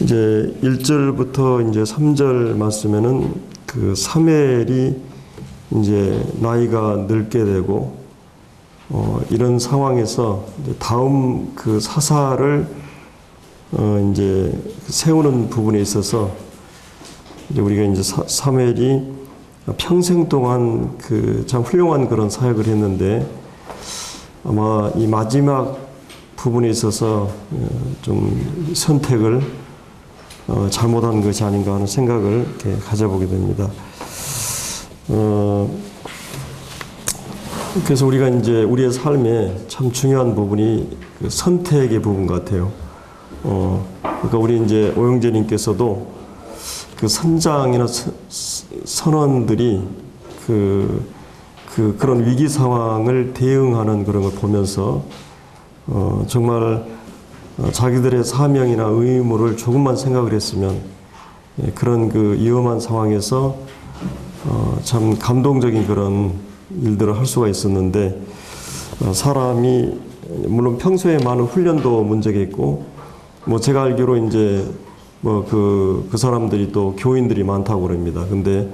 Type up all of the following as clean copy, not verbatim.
이제 1절부터 이제 3절 말씀에는 그 사무엘이 이제 나이가 늙게 되고 이런 상황에서 이제 다음 그 사사를 이제 세우는 부분에 있어서 이제 우리가 이제 사무엘이 평생 동안 그 참 훌륭한 그런 사역을 했는데 아마 이 마지막 부분에 있어서 좀 선택을 잘못한 것이 아닌가 하는 생각을 이렇게 가져보게 됩니다. 그래서 우리가 이제 우리의 삶에 참 중요한 부분이 그 선택의 부분 같아요. 그러니까 우리 이제 오영재님께서도 그 선장이나 선원들이 그런 위기 상황을 대응하는 그런 걸 보면서 정말 자기들의 사명이나 의무를 조금만 생각을 했으면 그런 그 위험한 상황에서 참 감동적인 그런 일들을 할 수가 있었는데 사람이 물론 평소에 많은 훈련도 문제가 있고 뭐 제가 알기로 이제 뭐 그 사람들이 또 교인들이 많다고 그럽니다. 근데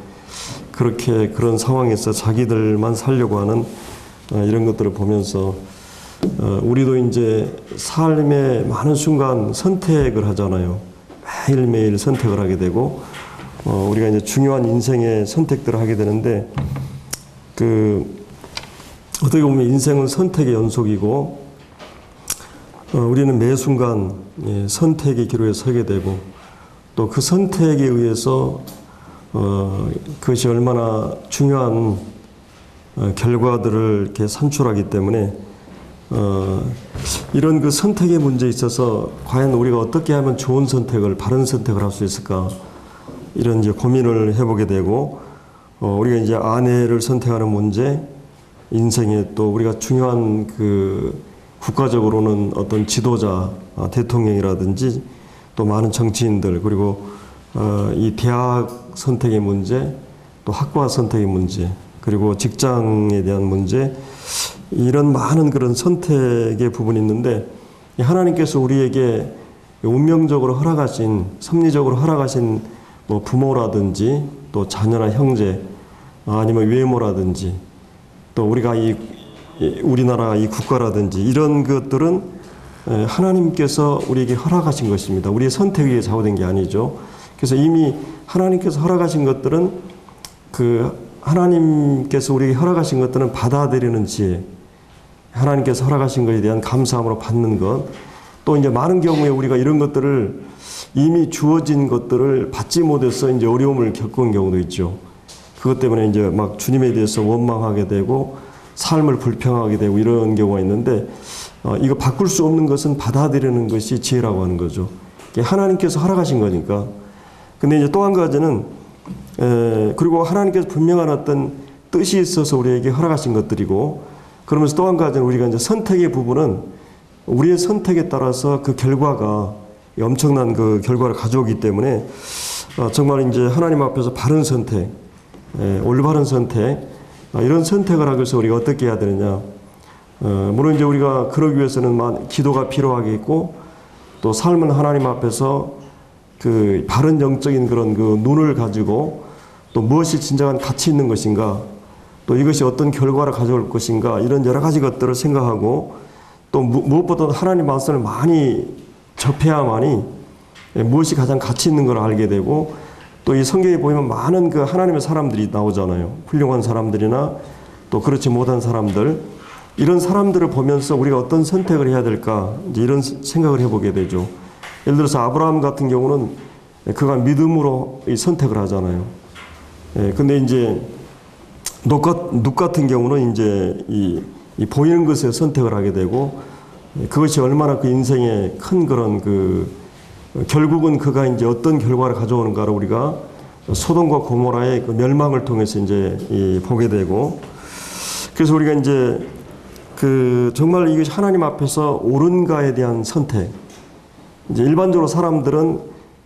그렇게 그런 상황에서 자기들만 살려고 하는 이런 것들을 보면서 우리도 이제 삶의 많은 순간 선택을 하잖아요. 매일매일 선택을 하게 되고 우리가 이제 중요한 인생의 선택들을 하게 되는데 어떻게 보면 인생은 선택의 연속이고 우리는 매 순간 선택의 기로에 서게 되고 또 그 선택에 의해서 그것이 얼마나 중요한 결과들을 이렇게 산출하기 때문에 이런 그 선택의 문제에 있어서 과연 우리가 어떻게 하면 좋은 선택을, 바른 선택을 할 수 있을까 이런 이제 고민을 해보게 되고 우리가 이제 아내를 선택하는 문제, 인생에 또 우리가 중요한 그 국가적으로는 어떤 지도자, 대통령이라든지 또 많은 정치인들 그리고 이 대학 선택의 문제, 또 학과 선택의 문제, 그리고 직장에 대한 문제 이런 많은 그런 선택의 부분이 있는데 하나님께서 우리에게 운명적으로 허락하신 섭리적으로 허락하신 뭐 부모라든지 또 자녀나 형제 아니면 외모라든지 또 우리가 우리나라 이 국가라든지 이런 것들은 하나님께서 우리에게 허락하신 것입니다. 우리의 선택에 의해 좌우된 게 아니죠. 그래서 이미 하나님께서 허락하신 것들은 하나님께서 우리에게 허락하신 것들은 받아들이는 지혜, 하나님께서 허락하신 것에 대한 감사함으로 받는 것, 또 이제 많은 경우에 우리가 이런 것들을 이미 주어진 것들을 받지 못해서 이제 어려움을 겪은 경우도 있죠. 그것 때문에 이제 막 주님에 대해서 원망하게 되고 삶을 불평하게 되고 이런 경우가 있는데 이거 바꿀 수 없는 것은 받아들이는 것이 지혜라고 하는 거죠. 하나님께서 허락하신 거니까. 근데 이제 또 한 가지는 그리고 하나님께서 분명한 어떤 뜻이 있어서 우리에게 허락하신 것들이고 그러면서 또 한 가지는 우리가 이제 선택의 부분은 우리의 선택에 따라서 그 결과가 엄청난 그 결과를 가져오기 때문에 정말 이제 하나님 앞에서 바른 선택, 올바른 선택 이런 선택을 하기 위해서 우리가 어떻게 해야 되느냐. 물론 이제 우리가 그러기 위해서는 기도가 필요하겠고 또 삶은 하나님 앞에서 그 바른 영적인 그런 그 눈을 가지고 또 무엇이 진정한 가치 있는 것인가 또 이것이 어떤 결과를 가져올 것인가 이런 여러 가지 것들을 생각하고 또 무엇보다 하나님 말씀을 많이 접해야만이 무엇이 가장 가치 있는 걸 알게 되고 또 이 성경에 보면 많은 그 하나님의 사람들이 나오잖아요. 훌륭한 사람들이나 또 그렇지 못한 사람들 이런 사람들을 보면서 우리가 어떤 선택을 해야 될까 이제 이런 생각을 해보게 되죠. 예를 들어서 아브라함 같은 경우는 그가 믿음으로 이 선택을 하잖아요. 근데 이제 눕 같은 경우는 이제 이 보이는 것에 선택을 하게 되고 그것이 얼마나 그 인생에 큰 그런 결국은 그가 이제 어떤 결과를 가져오는가를 우리가 소돔과 고모라의 그 멸망을 통해서 이제 보게 되고 그래서 우리가 이제 정말 이것이 하나님 앞에서 옳은가에 대한 선택. 이제 일반적으로 사람들은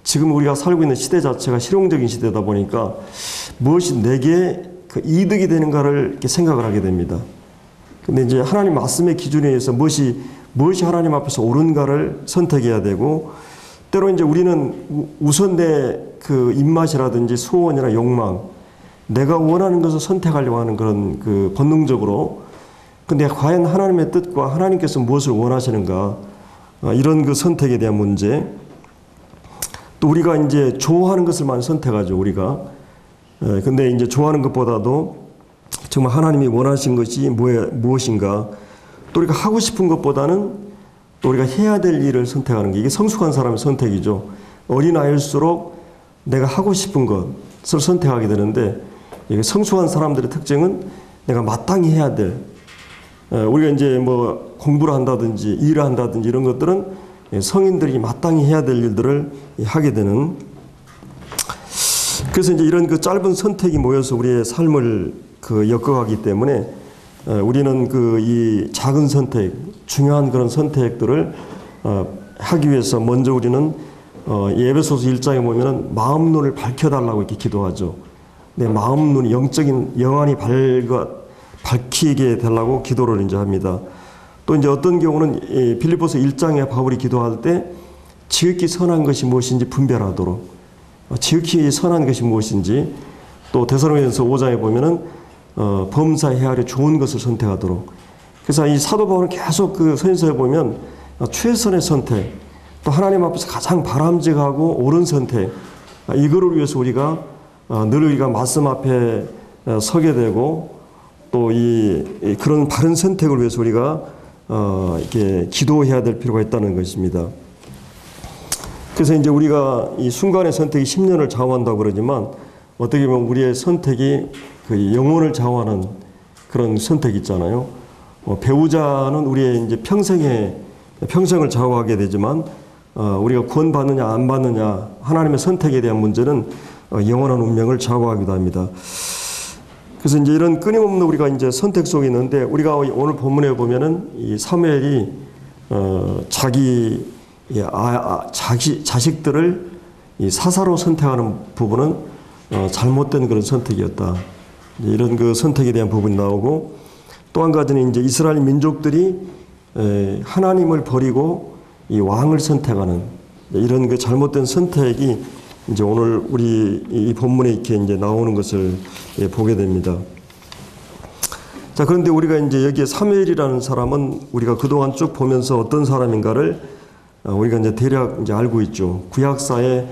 지금 우리가 살고 있는 시대 자체가 실용적인 시대다 보니까 무엇이 내게 그 이득이 되는가를 이렇게 생각을 하게 됩니다. 근데 이제 하나님 말씀의 기준에 의해서 무엇이 하나님 앞에서 옳은가를 선택해야 되고 때로 이제 우리는 우선 내 그 입맛이라든지 소원이나 욕망, 내가 원하는 것을 선택하려고 하는 그런 그 본능적으로, 근데 과연 하나님의 뜻과 하나님께서 무엇을 원하시는가, 이런 그 선택에 대한 문제. 또 우리가 이제 좋아하는 것을만 선택하죠, 우리가. 근데 이제 좋아하는 것보다도 정말 하나님이 원하신 것이 무엇인가, 또 우리가 하고 싶은 것보다는 또 우리가 해야 될 일을 선택하는 게, 이게 성숙한 사람의 선택이죠. 어린아이일수록 내가 하고 싶은 것을 선택하게 되는데, 이게 성숙한 사람들의 특징은 내가 마땅히 해야 될, 우리가 이제 뭐 공부를 한다든지 일을 한다든지 이런 것들은 성인들이 마땅히 해야 될 일들을 하게 되는, 그래서 이제 이런 그 짧은 선택이 모여서 우리의 삶을 그 엮어가기 때문에 우리는 그 이 작은 선택, 중요한 그런 선택들을 하기 위해서 먼저 우리는 에베소서 1장에 보면은 마음 눈을 밝혀달라고 이렇게 기도하죠. 내 마음 눈이 영적인 영안이 밝히게 되려고 기도를 이제 합니다. 또 이제 어떤 경우는 빌립보서 1장에 바울이 기도할 때 지극히 선한 것이 무엇인지 분별하도록, 지극히 선한 것이 무엇인지, 또 데살로니가서 5장에 보면은 범사 헤아려 좋은 것을 선택하도록. 그래서 이 사도 바울은 계속 그 서신서에 보면 최선의 선택, 또 하나님 앞에서 가장 바람직하고 옳은 선택, 이거를 위해서 우리가 늘 우리가 말씀 앞에 서게 되고, 또 그런 바른 선택을 위해서 우리가 이렇게 기도해야 될 필요가 있다는 것입니다. 그래서 이제 우리가 이 순간의 선택이 10년을 좌우한다고 그러지만, 어떻게 보면 우리의 선택이 그 영혼을 좌우하는 그런 선택이 있잖아요. 배우자는 우리의 이제 평생을 좌우하게 되지만, 우리가 구원받느냐 안 받느냐, 하나님의 선택에 대한 문제는 영원한 운명을 좌우하기도 합니다. 그래서 이제 이런 끊임없는 우리가 이제 선택 속에 있는데, 우리가 오늘 본문에 보면은 이 사무엘이 자식들을 이 사사로 선택하는 부분은 잘못된 그런 선택이었다. 이런 그 선택에 대한 부분이 나오고, 또 한 가지는 이제 이스라엘 민족들이 하나님을 버리고 이 왕을 선택하는 이런 그 잘못된 선택이 이제 오늘 우리 이 본문에 이렇게 이제 나오는 것을 보게 됩니다. 자, 그런데 우리가 이제 여기에 사무엘이라는 사람은 우리가 그동안 쭉 보면서 어떤 사람인가를 우리가 이제 대략 이제 알고 있죠. 구약사의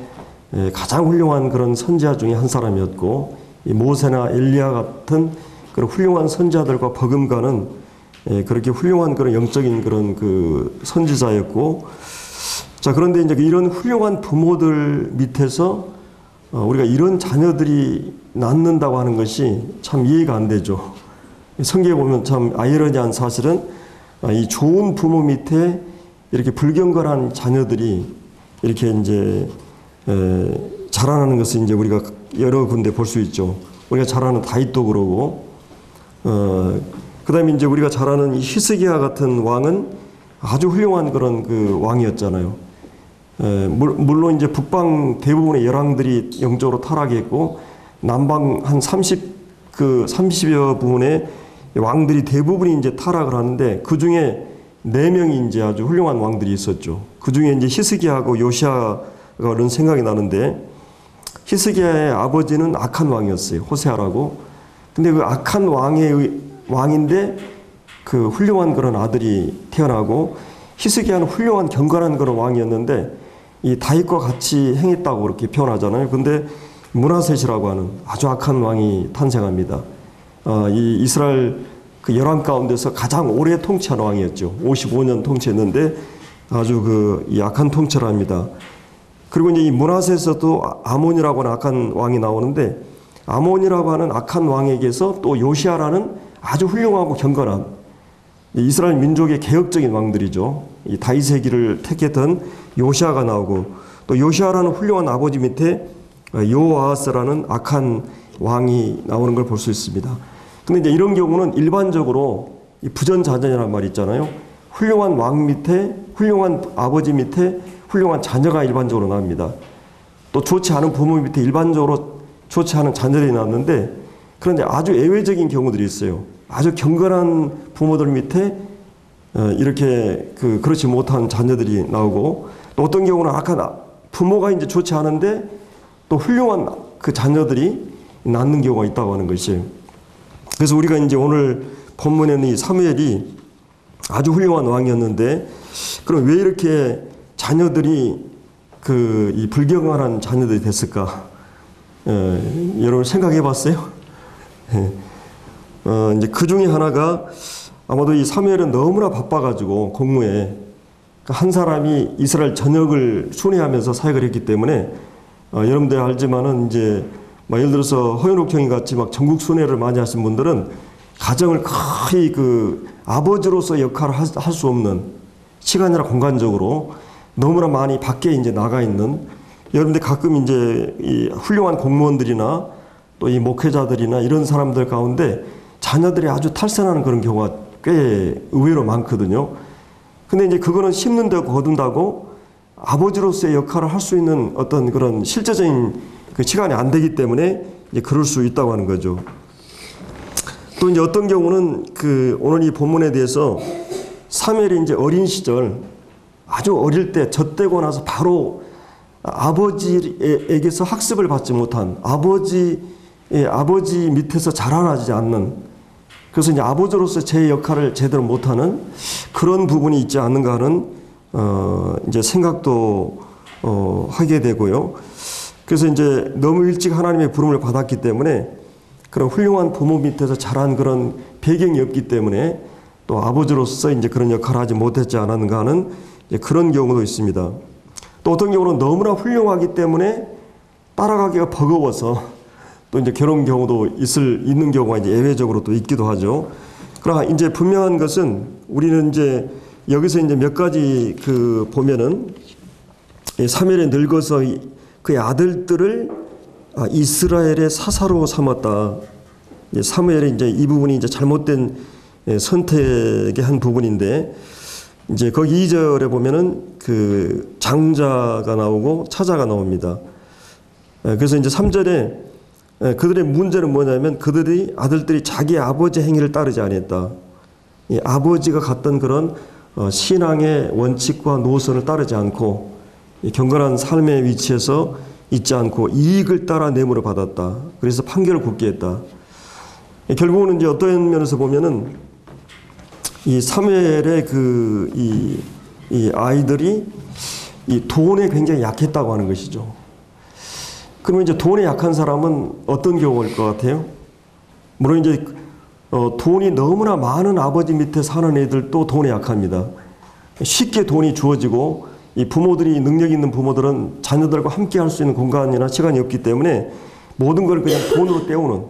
가장 훌륭한 그런 선지자 중에 한 사람이었고, 이 모세나 엘리야 같은 그런 훌륭한 선지자들과 버금가는 그렇게 훌륭한 그런 영적인 그런 그 선지자였고, 자, 그런데 이제 이런 훌륭한 부모들 밑에서 우리가 이런 자녀들이 낳는다고 하는 것이 참 이해가 안 되죠. 성경에 보면 참 아이러니한 사실은 이 좋은 부모 밑에 이렇게 불경건한 자녀들이 이렇게 이제 자라나는 것을 이제 우리가 여러 군데 볼 수 있죠. 우리가 잘 아는 다윗도 그러고, 그다음에 이제 우리가 잘 아는 이 히스기야 같은 왕은 아주 훌륭한 그런 그 왕이었잖아요. 물론 이제 북방 대부분의 열왕들이 영적으로 타락했고, 남방 한 30여 분의 왕들이 대부분이 이제 타락을 하는데, 그 중에 4명이 이제 아주 훌륭한 왕들이 있었죠. 그 중에 이제 히스기야하고 요시아가 그런 생각이 나는데, 히스기야의 아버지는 악한 왕이었어요. 호세아라고. 근데 그 악한 왕인데 그 훌륭한 그런 아들이 태어나고, 히스기야는 훌륭한 경건한 그런 왕이었는데 이 다윗과 같이 행했다고 그렇게 표현하잖아요. 근데 므낫셋이라고 하는 아주 악한 왕이 탄생합니다. 이 이스라엘 그 열왕 가운데서 가장 오래 통치한 왕이었죠. 55년 통치했는데 아주 이 악한 통치를 합니다. 그리고 이제 이 므낫셋에서도 아몬이라고 하는 악한 왕이 나오는데, 아몬이라고 하는 악한 왕에게서 또 요시아라는 아주 훌륭하고 경건한 이스라엘 민족의 개혁적인 왕들이죠. 이 다윗의 길을 택했던 요시아가 나오고, 또 요시아라는 훌륭한 아버지 밑에 요아스라는 악한 왕이 나오는 걸 볼 수 있습니다. 근데 이제 이런 경우는 일반적으로 이 부전자전이라는 말이 있잖아요. 훌륭한 왕 밑에, 훌륭한 아버지 밑에 훌륭한 자녀가 일반적으로 나옵니다. 또 좋지 않은 부모 밑에 일반적으로 좋지 않은 자녀들이 나왔는데, 그런데 아주 예외적인 경우들이 있어요. 아주 경건한 부모들 밑에 이렇게 그렇지 못한 자녀들이 나오고, 또 어떤 경우는 부모가 이제 좋지 않은데 또 훌륭한 그 자녀들이 낳는 경우가 있다고 하는 것이. 그래서 우리가 이제 오늘 본문에는 이 사무엘이 아주 훌륭한 왕이었는데, 그럼 왜 이렇게 자녀들이 이 불경건한 자녀들이 됐을까? 여러분 생각해 봤어요? 이제 그 중에 하나가 아마도 이 사무엘은 너무나 바빠가지고 공무에 한 사람이 이스라엘 전역을 순회하면서 사역을 했기 때문에 여러분들 알지만은 이제 예를 들어서 허연옥 형이 같이 막 전국 순회를 많이 하신 분들은 가정을 거의 그 아버지로서 역할을 할 수 없는 시간이나 공간적으로 너무나 많이 밖에 이제 나가 있는, 여러분들 가끔 이제 이 훌륭한 공무원들이나 또 이 목회자들이나 이런 사람들 가운데 자녀들이 아주 탈선하는 그런 경우가 꽤 의외로 많거든요. 근데 이제 그거는 심는다고 거둔다고 아버지로서의 역할을 할 수 있는 어떤 그런 실제적인 그 시간이 안 되기 때문에 이제 그럴 수 있다고 하는 거죠. 또 이제 어떤 경우는 오늘 이 본문에 대해서 사무엘이 이제 어린 시절 아주 어릴 때 젖되고 나서 바로 아버지에게서 학습을 받지 못한 아버지 밑에서 자라나지 않는, 그래서 이제 아버지로서 제 역할을 제대로 못하는 그런 부분이 있지 않는가 하는 이제 생각도 하게 되고요. 그래서 이제 너무 일찍 하나님의 부름을 받았기 때문에 그런 훌륭한 부모 밑에서 자란 그런 배경이 없기 때문에 또 아버지로서 이제 그런 역할을 하지 못했지 않았는가 하는 이제 그런 경우도 있습니다. 또 어떤 경우는 너무나 훌륭하기 때문에 따라가기가 버거워서 또 이제 그런 경우도 있는 경우가 이제 예외적으로 또 있기도 하죠. 그러나 이제 분명한 것은 우리는 이제 여기서 이제 몇 가지 보면은 사무엘이 늙어서 그의 아들들을 이스라엘의 사사로 삼았다. 사무엘이 이제 이 부분이 이제 잘못된 선택의 한 부분인데, 이제 거기 2절에 보면은 장자가 나오고 차자가 나옵니다. 그래서 이제 3절에 그들의 문제는 뭐냐면 그들이 아들들이 자기 아버지 행위를 따르지 않았다. 이 아버지가 갔던 그런 신앙의 원칙과 노선을 따르지 않고 경건한 삶의 위치에서 있지 않고 이익을 따라 뇌물을 받았다. 그래서 판결을 굳게 했다. 결국은 이제 어떤 면에서 보면은 이 사무엘의 이 아이들이 이 돈에 굉장히 약했다고 하는 것이죠. 그러면 이제 돈에 약한 사람은 어떤 경우일 것 같아요? 물론 이제 돈이 너무나 많은 아버지 밑에 사는 애들도 돈에 약합니다. 쉽게 돈이 주어지고 이 부모들이 능력 있는 부모들은 자녀들과 함께 할 수 있는 공간이나 시간이 없기 때문에 모든 걸 그냥 돈으로 때우는,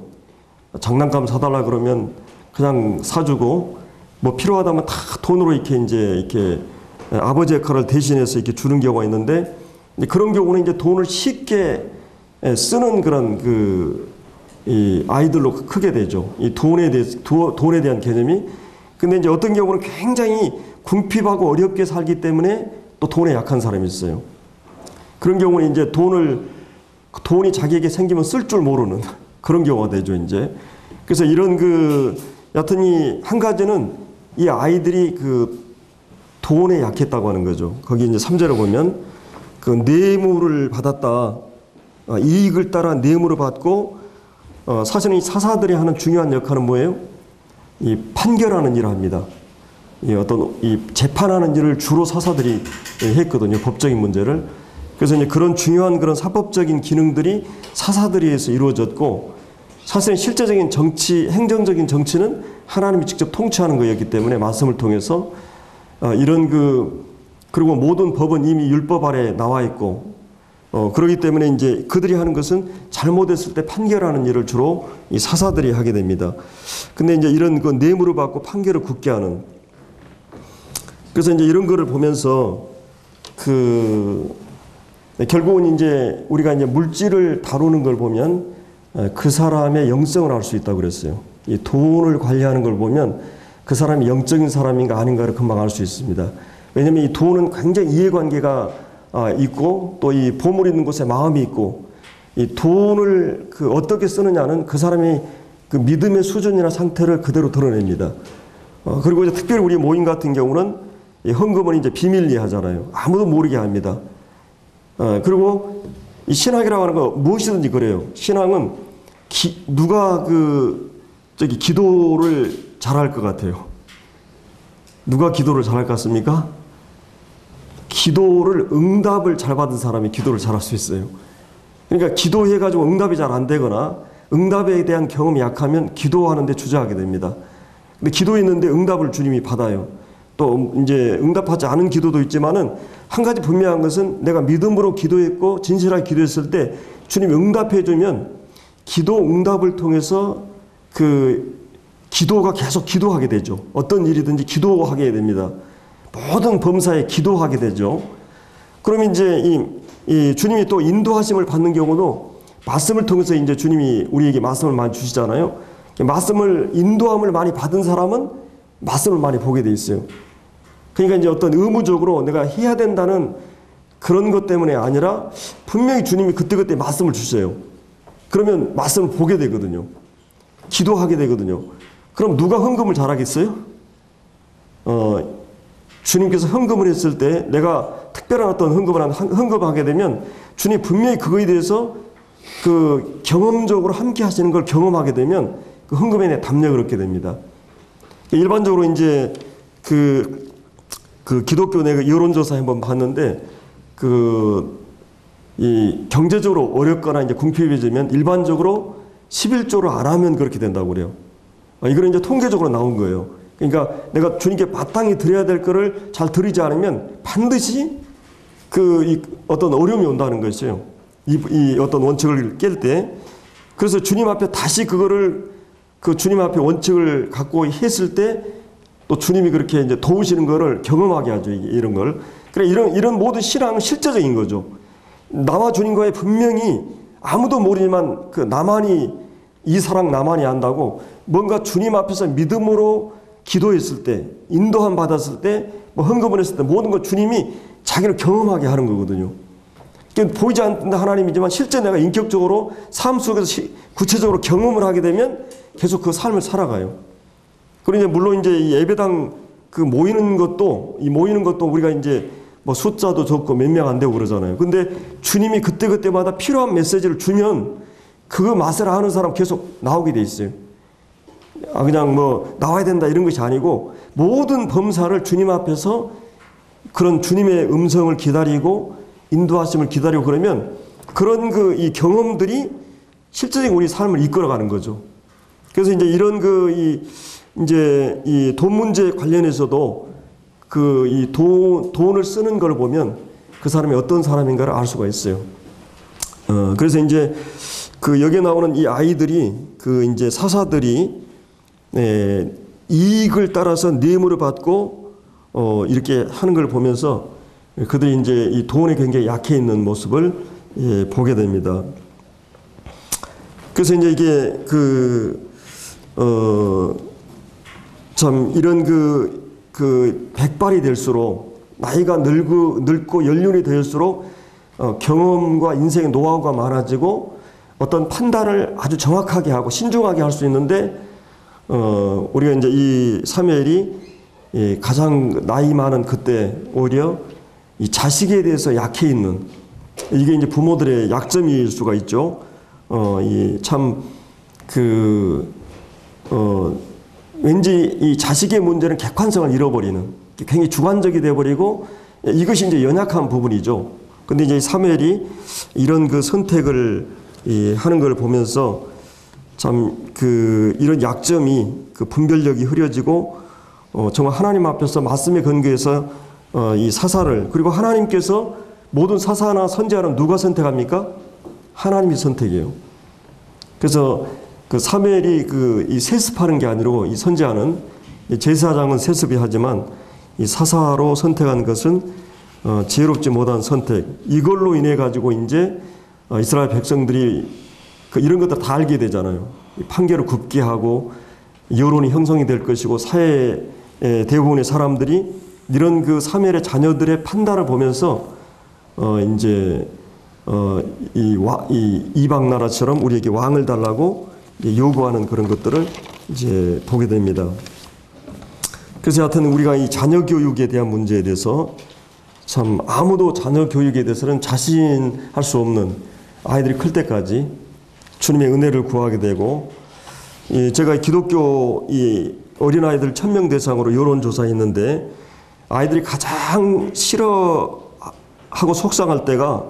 장난감 사달라 그러면 그냥 사주고 뭐 필요하다면 다 돈으로 이렇게 아버지 역할을 대신해서 이렇게 주는 경우가 있는데, 그런 경우는 이제 돈을 쉽게 쓰는 그런 이 아이들로 크게 되죠. 이 돈에 대한 개념이. 근데 이제 어떤 경우는 굉장히 궁핍하고 어렵게 살기 때문에 또 돈에 약한 사람이 있어요. 그런 경우는 이제 돈이 자기에게 생기면 쓸 줄 모르는 그런 경우가 되죠, 이제. 그래서 이런 여하튼 이 한 가지는 이 아이들이 돈에 약했다고 하는 거죠. 거기 이제 3절에 보면 뇌물을 받았다. 이익을 따라 뇌물을 받고, 사실은 이 사사들이 하는 중요한 역할은 뭐예요? 이 판결하는 일을 합니다. 이 재판하는 일을 주로 사사들이 했거든요. 법적인 문제를. 그래서 이제 그런 중요한 그런 사법적인 기능들이 사사들에 의해서 이루어졌고, 사실은 실제적인 정치, 행정적인 정치는 하나님이 직접 통치하는 거였기 때문에 말씀을 통해서 그리고 모든 법은 이미 율법 아래 나와 있고, 그렇기 때문에 이제 그들이 하는 것은 잘못했을 때 판결하는 일을 주로 이 사사들이 하게 됩니다. 근데 이제 이런 뇌물을 받고 판결을 굳게 하는, 그래서 이제 이런 거를 보면서 결국은 이제 우리가 이제 물질을 다루는 걸 보면 그 사람의 영성을 알 수 있다고 그랬어요. 이 돈을 관리하는 걸 보면 그 사람이 영적인 사람인가 아닌가를 금방 알 수 있습니다. 왜냐하면 이 돈은 굉장히 이해관계가 있고 또 이 보물 있는 곳에 마음이 있고, 이 돈을 어떻게 쓰느냐는 그 사람의 믿음의 수준이나 상태를 그대로 드러냅니다. 그리고 이제 특별히 우리 모임 같은 경우는 이 헌금은 이제 비밀리에 하잖아요. 아무도 모르게 합니다. 그리고 이 신학이라고 하는 거 무엇이든지 그래요. 신앙은 누가 기도를 잘할 것 같아요? 누가 기도를 잘할 것 같습니까? 응답을 잘 받은 사람이 기도를 잘할 수 있어요. 그러니까 기도해가지고 응답이 잘 안 되거나 응답에 대한 경험이 약하면 기도하는데 주저하게 됩니다. 근데 기도했는데 응답을 주님이 받아요. 또 이제 응답하지 않은 기도도 있지만은 한 가지 분명한 것은 내가 믿음으로 기도했고 진실하게 기도했을 때 주님이 응답해 주면 기도 응답을 통해서 기도가 계속 기도하게 되죠. 어떤 일이든지 기도하게 됩니다. 모든 범사에 기도하게 되죠. 그러면 이제 이 주님이 또 인도하심을 받는 경우도 말씀을 통해서 이제 주님이 우리에게 말씀을 많이 주시잖아요. 인도함을 많이 받은 사람은 말씀을 많이 보게 돼 있어요. 그러니까 이제 어떤 의무적으로 내가 해야 된다는 그런 것 때문에 아니라 분명히 주님이 그때그때 말씀을 주세요. 그러면 말씀을 보게 되거든요. 기도하게 되거든요. 그럼 누가 헌금을 잘하겠어요? 주님께서 헌금을 했을 때 내가 특별한 어떤 헌금을 하게 되면 주님 분명히 그거에 대해서 경험적으로 함께 하시는 걸 경험하게 되면 그 헌금에 대해 담력을 얻게 됩니다. 일반적으로 이제 기독교 내가 여론조사 한번 봤는데 이 경제적으로 어렵거나 이제 궁핍해지면 일반적으로 11조를 안 하면 그렇게 된다고 그래요. 이거는 이제 통계적으로 나온 거예요. 그러니까 내가 주님께 마땅히 드려야 될 거를 잘 드리지 않으면 반드시 어떤 어려움이 온다는 것이에요. 이 어떤 원칙을 깰 때. 그래서 주님 앞에 다시 그거를 주님 앞에 원칙을 갖고 했을 때 또 주님이 그렇게 이제 도우시는 거를 경험하게 하죠. 이런 걸. 그래 이런 모든 신앙은 실제적인 거죠. 나와 주님과의 분명히 아무도 모르지만 이 사랑 나만이 안다고 뭔가 주님 앞에서 믿음으로 기도했을 때, 인도함 받았을 때, 헌금을 했을 때 모든 것 주님이 자기를 경험하게 하는 거거든요. 그러니까 보이지 않는 하나님이지만 실제 내가 인격적으로 삶 속에서 구체적으로 경험을 하게 되면 계속 그 삶을 살아가요. 그리고 이제 물론 이제 이 예배당 모이는 것도 우리가 이제 숫자도 적고 몇 명 안 되고 그러잖아요. 근데 주님이 그때그때마다 필요한 메시지를 주면 그 맛을 아는 사람 계속 나오게 돼 있어요. 그냥 나와야 된다 이런 것이 아니고 모든 범사를 주님 앞에서 그런 주님의 음성을 기다리고 인도하심을 기다리고 그러면 그런 이 경험들이 실제적인 우리 삶을 이끌어가는 거죠. 그래서 이제 이런 이 돈 문제 관련해서도 이 돈을 쓰는 걸 보면 그 사람이 어떤 사람인가를 알 수가 있어요. 그래서 이제 여기에 나오는 이 아이들이 이제 사사들이 이익을 따라서 뇌물을 받고 이렇게 하는 걸 보면서 그들이 이제 이 돈에 굉장히 약해 있는 모습을 보게 됩니다. 그래서 이제 이게 참 이런 백발이 될수록 나이가 늙고 연륜이 될수록 경험과 인생의 노하우가 많아지고 어떤 판단을 아주 정확하게 하고 신중하게 할 수 있는데 우리가 이제 이 사무엘이 가장 나이 많은 그때 오히려 이 자식에 대해서 약해 있는 이게 이제 부모들의 약점일 수가 있죠. 왠지 이 자식의 문제는 객관성을 잃어버리는 굉장히 주관적이 되어버리고 이것이 이제 연약한 부분이죠. 근데 이제 사무엘이 이런 선택을 하는 걸 보면서 참 이런 약점이 분별력이 흐려지고 정말 하나님 앞에서 말씀에 근거해서 이 사사를 그리고 하나님께서 모든 사사나 선지자는 누가 선택합니까? 하나님이 선택해요. 그래서 사무엘이 이 세습하는 게 아니고 이 선지자는 제사장은 세습이 하지만 이 사사로 선택한 것은 지혜롭지 못한 선택. 이걸로 인해 가지고 이제 이스라엘 백성들이 이런 것들 다 알게 되잖아요. 판결을 굽게 하고 여론이 형성이 될 것이고 사회 대부분의 사람들이 이런 사무엘의 자녀들의 판단을 보면서 이제 이 이방 나라처럼 우리에게 왕을 달라고 요구하는 그런 것들을 이제 보게 됩니다. 그래서 하여튼 우리가 이 자녀 교육에 대한 문제에 대해서 참 아무도 자녀 교육에 대해서는 자신할 수 없는 아이들이 클 때까지 주님의 은혜를 구하게 되고, 제가 기독교 이 어린아이들 1000명 대상으로 여론조사했는데 아이들이 가장 싫어하고 속상할 때가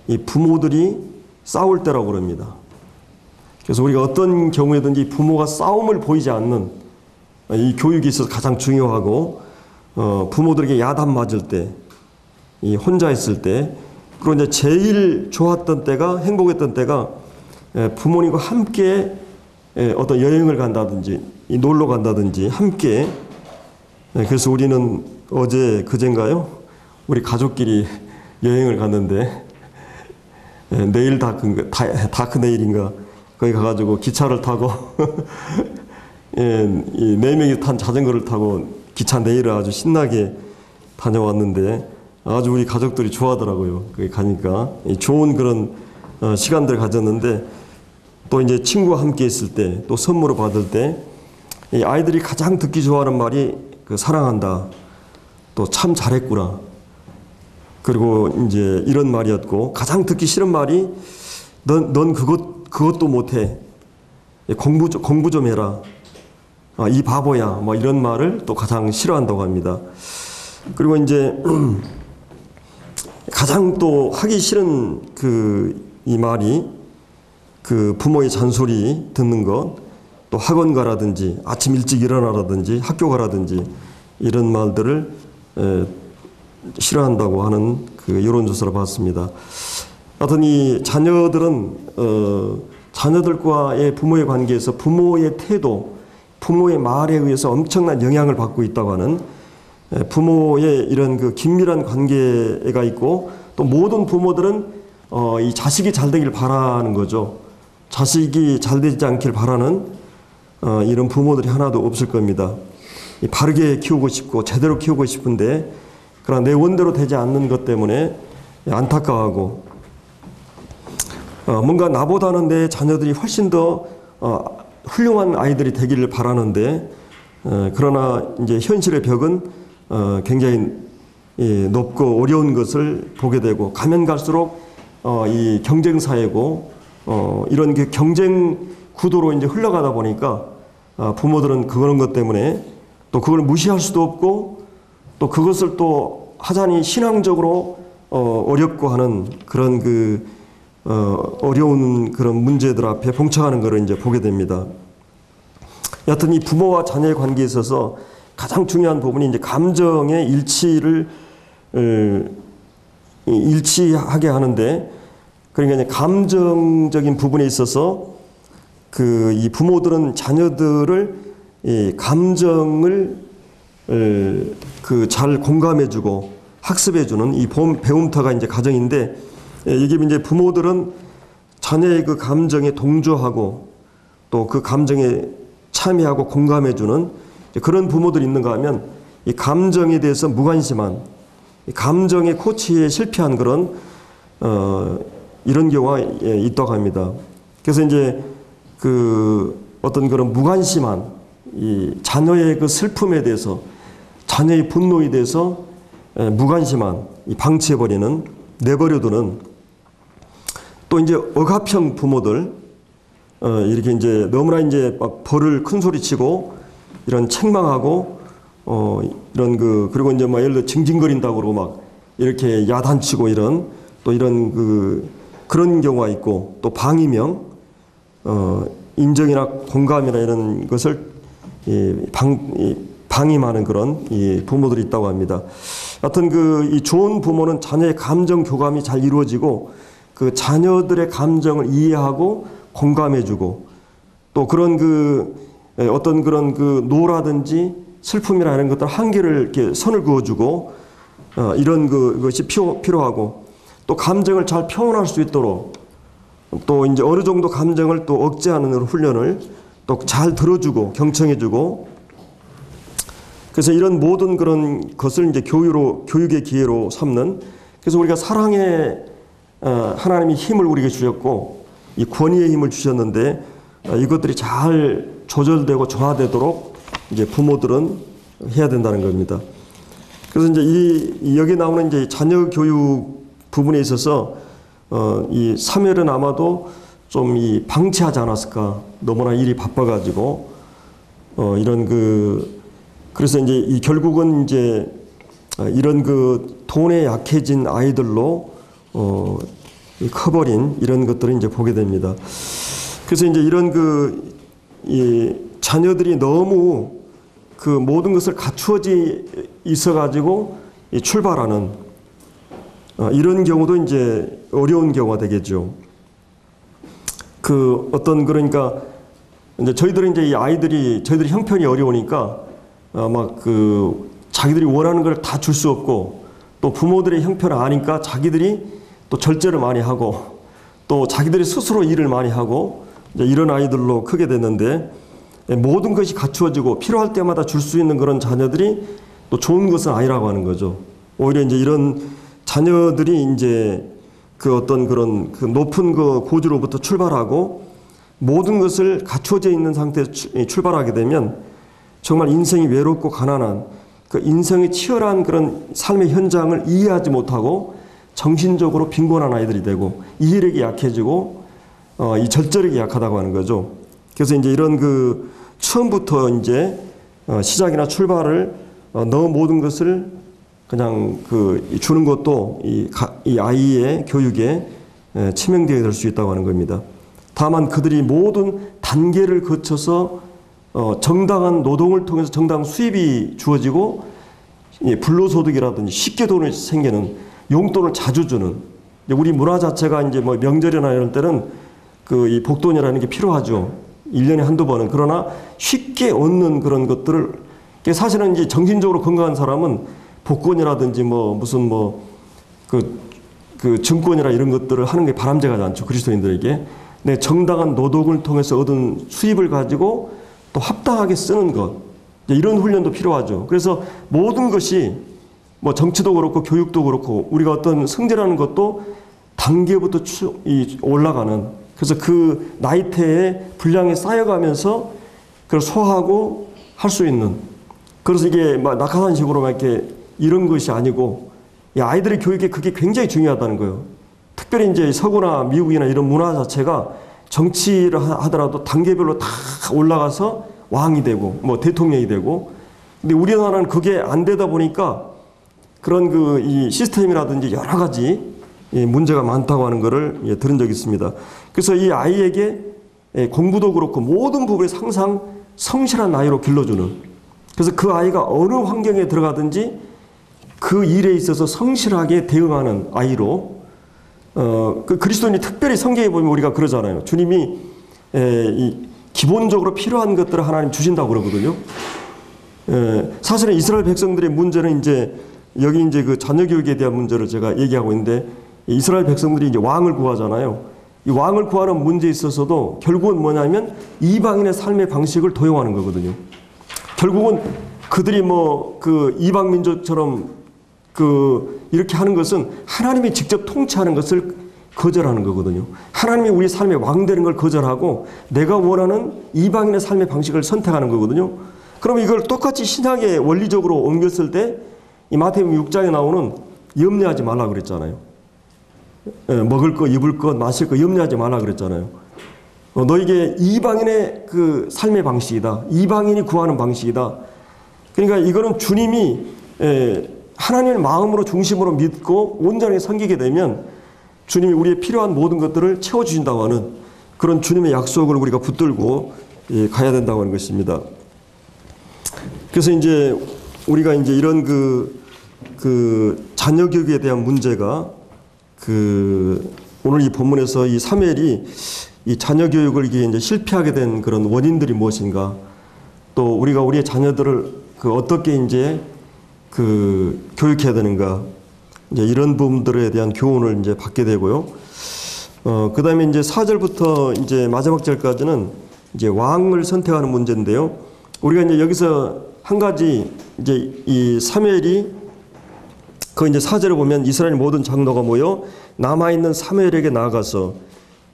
이 부모들이 싸울 때라고 그럽니다. 그래서 우리가 어떤 경우에든지 부모가 싸움을 보이지 않는 이 교육이 있어서 가장 중요하고, 부모들에게 야단 맞을 때, 이 혼자 있을 때, 그리고 이제 제일 좋았던 때가, 행복했던 때가 부모님과 함께 어떤 여행을 간다든지 놀러 간다든지 함께. 그래서 우리는 그젠가요? 우리 가족끼리 여행을 갔는데, 내일 다크 내일인가 거기 가가지고 기차를 타고 이 4명이 탄 자전거를 타고 기차 내일을 아주 신나게 다녀왔는데 아주 우리 가족들이 좋아하더라고요. 거기 가니까 좋은 그런 시간들 가졌는데, 또 이제 친구와 함께 있을 때, 또 선물을 받을 때, 이 아이들이 가장 듣기 좋아하는 말이 사랑한다, 또 참 잘했구나, 그리고 이제 이런 말이었고, 가장 듣기 싫은 말이 넌 그것도 못해, 공부 좀 해라, 이 바보야, 뭐 이런 말을 또 가장 싫어한다고 합니다. 그리고 이제 가장 또 하기 싫은 이 말이 부모의 잔소리 듣는 것, 또 학원 가라든지 아침 일찍 일어나라든지 학교 가라든지 이런 말들을 싫어한다고 하는 여론조사를 봤습니다. 하여튼 이 자녀들과의 부모의 관계에서 부모의 태도, 부모의 말에 의해서 엄청난 영향을 받고 있다고 하는, 부모의 이런 긴밀한 관계가 있고, 또 모든 부모들은 이 자식이 잘 되길 바라는 거죠. 자식이 잘 되지 않길 바라는 이런 부모들이 하나도 없을 겁니다. 바르게 키우고 싶고 제대로 키우고 싶은데, 그러나 내 원대로 되지 않는 것 때문에 안타까워하고, 뭔가 나보다는 내 자녀들이 훨씬 더 훌륭한 아이들이 되기를 바라는데, 그러나 이제 현실의 벽은 굉장히 높고 어려운 것을 보게 되고, 가면 갈수록 이 경쟁 사회고, 이런 경쟁 구도로 이제 흘러가다 보니까 부모들은 그런 것 때문에 또 그걸 무시할 수도 없고, 또 그것을 또 하자니 신앙적으로 어렵고 하는 그런 어려운 그런 문제들 앞에 봉착하는 것을 이제 보게 됩니다. 여하튼 이 부모와 자녀의 관계에 있어서 가장 중요한 부분이 이제 감정의 일치하게 하는데, 그러니까 이제 감정적인 부분에 있어서 이 부모들은 자녀들을 이 감정을 잘 공감해주고 학습해주는 이 배움터가 이제 가정인데, 이게 이제 부모들은 자녀의 그 감정에 동조하고 또 그 감정에 참여하고 공감해주는 그런 부모들이 있는가 하면, 이 감정에 대해서 무관심한, 이 감정의 코치에 실패한 그런 이런 경우가 있다고 합니다. 그래서 이제 어떤 그런 무관심한 이 자녀의 그 슬픔에 대해서, 자녀의 분노에 대해서 무관심한, 이 방치해버리는, 내버려두는, 또 이제 억압형 부모들, 이렇게 이제 너무나 이제 막 벌을 큰 소리 치고 이런 책망하고, 그리고 이제 막 예를 들어 징징거린다고 그러고 막 이렇게 야단치고 또 그런 경우가 있고, 또 방임형, 인정이나 공감이나 이런 것을 방임하는 그런 부모들이 있다고 합니다. 하여튼 이 좋은 부모는 자녀의 감정 교감이 잘 이루어지고, 그 자녀들의 감정을 이해하고 공감해주고, 또 그런 어떤 그런 노라든지 슬픔이나 이런 것들 한계를 이렇게 선을 그어주고, 이런 것이 필요하고, 또 감정을 잘 표현할 수 있도록, 또 이제 어느 정도 감정을 또 억제하는 훈련을 또 잘 들어주고 경청해주고, 그래서 이런 모든 그런 것을 이제 교육의 기회로 삼는, 그래서 우리가 사랑의 하나님이 힘을 우리에게 주셨고 이 권위의 힘을 주셨는데, 이것들이 잘 조절되고 조화되도록 이제 부모들은 해야 된다는 겁니다. 그래서 이제 여기 나오는 이제 자녀 교육 부분에 있어서 이 사무엘은 아마도 좀 방치하지 않았을까. 너무나 일이 바빠가지고 이런 그래서 이제 결국은 이제 이런 돈에 약해진 아이들로 커버린 이런 것들을 이제 보게 됩니다. 그래서 이제 이런 이 자녀들이 너무 모든 것을 갖추어져 있어가지고 출발하는 이런 경우도 이제 어려운 경우가 되겠죠. 그러니까 이제 저희들은 이제 이 아이들이 저희들이 형편이 어려우니까 자기들이 원하는 걸 다 줄 수 없고 또 부모들의 형편을 아니까 자기들이 또 절제를 많이 하고 또 자기들이 스스로 일을 많이 하고 이제 이런 아이들로 크게 됐는데 모든 것이 갖추어지고 필요할 때마다 줄 수 있는 그런 자녀들이 또 좋은 것은 아니라고 하는 거죠. 오히려 이제 이런 자녀들이 이제 어떤 그런 높은 고지로부터 출발하고 모든 것을 갖추어져 있는 상태에서 출발하게 되면 정말 인생이 외롭고 가난한 인생의 치열한 그런 삶의 현장을 이해하지 못하고 정신적으로 빈곤한 아이들이 되고 이해력이 약해지고 이 절제력이 약하다고 하는 거죠. 그래서 이제 이런 처음부터 이제 시작이나 출발을 너무 모든 것을 그냥 주는 것도 이 아이의 교육에 치명되게 될 수 있다고 하는 겁니다. 다만 그들이 모든 단계를 거쳐서 정당한 노동을 통해서 정당한 수입이 주어지고 불로소득이라든지 쉽게 돈이 생기는 용돈을 자주 주는 우리 문화 자체가 이제 뭐 명절이나 이런 때는 이 복돈이라는 게 필요하죠. 1년에 한두 번은. 그러나 쉽게 얻는 그런 것들을 사실은 이제 정신적으로 건강한 사람은 복권이라든지 무슨 증권이나 이런 것들을 하는 게 바람직하지 않죠. 그리스도인들에게. 네, 정당한 노동을 통해서 얻은 수입을 가지고 또 합당하게 쓰는 것. 이런 훈련도 필요하죠. 그래서 모든 것이 정치도 그렇고 교육도 그렇고 우리가 어떤 성장하는 것도 단계부터 올라가는 그래서 나이테에 분량이 쌓여가면서 그걸 소화하고 할 수 있는 그래서 이게 낙하산식으로 이렇게 이런 것이 아니고 아이들의 교육에 그게 굉장히 중요하다는 거예요. 특별히 이제 서구나 미국이나 이런 문화 자체가 정치를 하더라도 단계별로 다 올라가서 왕이 되고 대통령이 되고 근데 우리나라는 그게 안 되다 보니까 그런 이 시스템이라든지 여러 가지 문제가 많다고 하는 것을 들은 적이 있습니다. 그래서 이 아이에게 공부도 그렇고 모든 부분에 항상 성실한 아이로 길러주는 그래서 그 아이가 어느 환경에 들어가든지 그 일에 있어서 성실하게 대응하는 아이로 그리스도인이 특별히 성경에 보면 우리가 그러잖아요. 주님이 기본적으로 필요한 것들을 하나님 주신다고 그러거든요. 사실은 이스라엘 백성들의 문제는 이제 여기 이제 자녀 교육에 대한 문제를 제가 얘기하고 있는데 이스라엘 백성들이 이제 왕을 구하잖아요. 이 왕을 구하는 문제에 있어서도 결국은 뭐냐면 이방인의 삶의 방식을 도용하는 거거든요. 결국은 그들이 이방 민족처럼 이렇게 하는 것은 하나님이 직접 통치하는 것을 거절하는 거거든요. 하나님이 우리 삶의 왕 되는 걸 거절하고 내가 원하는 이방인의 삶의 방식을 선택하는 거거든요. 그럼 이걸 똑같이 신학의 원리적으로 옮겼을 때 이 마태복음 6장에 나오는 염려하지 말라 그랬잖아요. 먹을 것, 입을 것, 마실 것 염려하지 말라 그랬잖아요. 너에게 이방인의 삶의 방식이다. 이방인이 구하는 방식이다. 그러니까 이거는 주님이 하나님의 마음으로 중심으로 믿고 온전히 섬기게 되면 주님이 우리의 필요한 모든 것들을 채워주신다고 하는 그런 주님의 약속을 우리가 붙들고 가야 된다고 하는 것입니다. 그래서 이제 우리가 이제 이런 자녀 교육에 대한 문제가 오늘 이 본문에서 이 사무엘이 이 자녀 교육을 이제 실패하게 된 그런 원인들이 무엇인가 또 우리가 우리의 자녀들을 어떻게 이제 교육해야 되는가 이제 이런 부분들에 대한 교훈을 이제 받게 되고요. 그 다음에 이제 4절부터 이제 마지막 절까지는 이제 왕을 선택하는 문제인데요. 우리가 이제 여기서 한 가지 이제 이 사무엘이 이제 4절에 보면 이스라엘 모든 장로가 모여 남아있는 사무엘에게 나아가서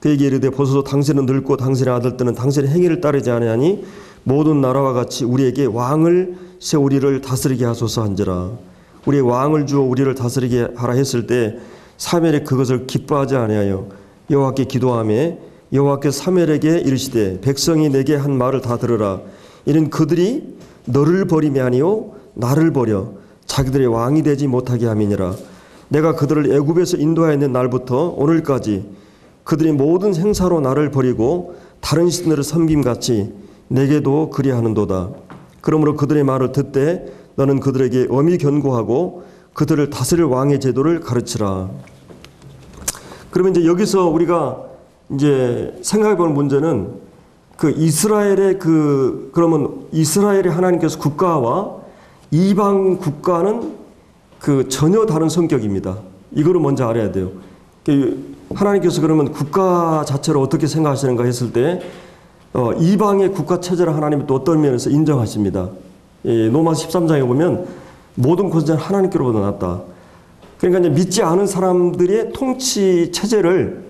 그에게 이르되 보소서 당신은 늙고 당신의 아들들은 당신의 행위를 따르지 아니하니 모든 나라와 같이 우리에게 왕을 세우리를 다스리게 하소서 한지라. 우리의 왕을 주어 우리를 다스리게 하라 했을 때 사무엘이 그것을 기뻐하지 아니하여 여호와께 기도하며 여호와께 사무엘에게 이르시되 백성이 내게 한 말을 다 들으라. 이는 그들이 너를 버림이 아니요 나를 버려 자기들의 왕이 되지 못하게 함이니라. 내가 그들을 애굽에서 인도하였는 날부터 오늘까지 그들이 모든 행사로 나를 버리고 다른 신들을 섬김같이 내게도 그리하는도다. 그러므로 그들의 말을 듣되 너는 그들에게 엄히 견고하고 그들을 다스릴 왕의 제도를 가르치라. 그러면 이제 여기서 우리가 이제 생각해 보는 문제는 그 이스라엘의 그러면 이스라엘의 하나님께서 국가와 이방 국가는 그 전혀 다른 성격입니다. 이거를 먼저 알아야 돼요. 하나님께서 그러면 국가 자체를 어떻게 생각하시는가 했을 때 이방의 국가 체제를 하나님이 또 어떤 면에서 인정하십니다. 로마서 13장에 보면 모든 권세는 하나님께로부터 났다. 그러니까 이제 믿지 않은 사람들의 통치 체제를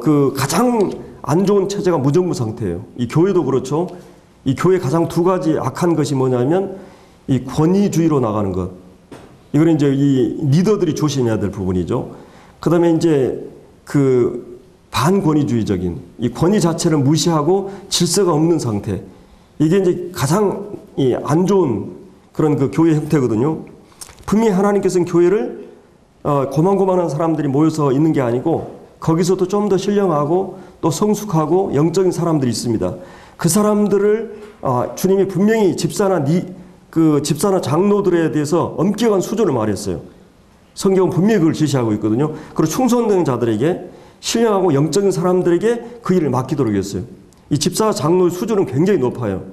그 가장 안 좋은 체제가 무정부 상태예요. 이 교회도 그렇죠. 이 교회 가장 두 가지 악한 것이 뭐냐면 이 권위주의로 나가는 것. 이거는 이제 이 리더들이 조심해야 될 부분이죠. 그다음에 이제 그 반권위주의적인 이 권위 자체를 무시하고 질서가 없는 상태. 이게 이제 가장 안 좋은 그런 그 교회 형태거든요. 분명히 하나님께서는 교회를 고만고만한 사람들이 모여서 있는 게 아니고 거기서도 좀 더 신령하고 또 성숙하고 영적인 사람들이 있습니다. 그 사람들을 주님이 분명히 집사나 장로들에 대해서 엄격한 수준을 말했어요. 성경은 분명히 그걸 지시하고 있거든요. 그리고 충성된 자들에게 신령하고 영적인 사람들에게 그 일을 맡기도록 했어요. 이 집사 장로의 수준은 굉장히 높아요.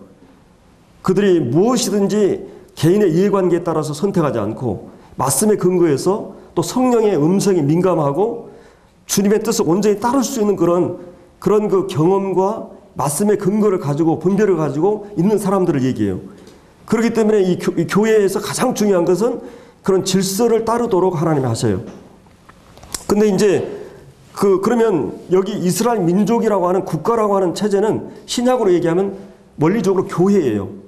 그들이 무엇이든지 개인의 이해관계에 따라서 선택하지 않고 말씀에 근거해서 또 성령의 음성에 민감하고 주님의 뜻을 온전히 따를 수 있는 그런 그 경험과 말씀의 근거를 가지고 분별을 가지고 있는 사람들을 얘기해요. 그렇기 때문에 이 교회에서 가장 중요한 것은 그런 질서를 따르도록 하나님이 하셔요. 근데 이제 그러면 여기 이스라엘 민족이라고 하는 국가라고 하는 체제는 신약으로 얘기하면 원리적으로 교회예요.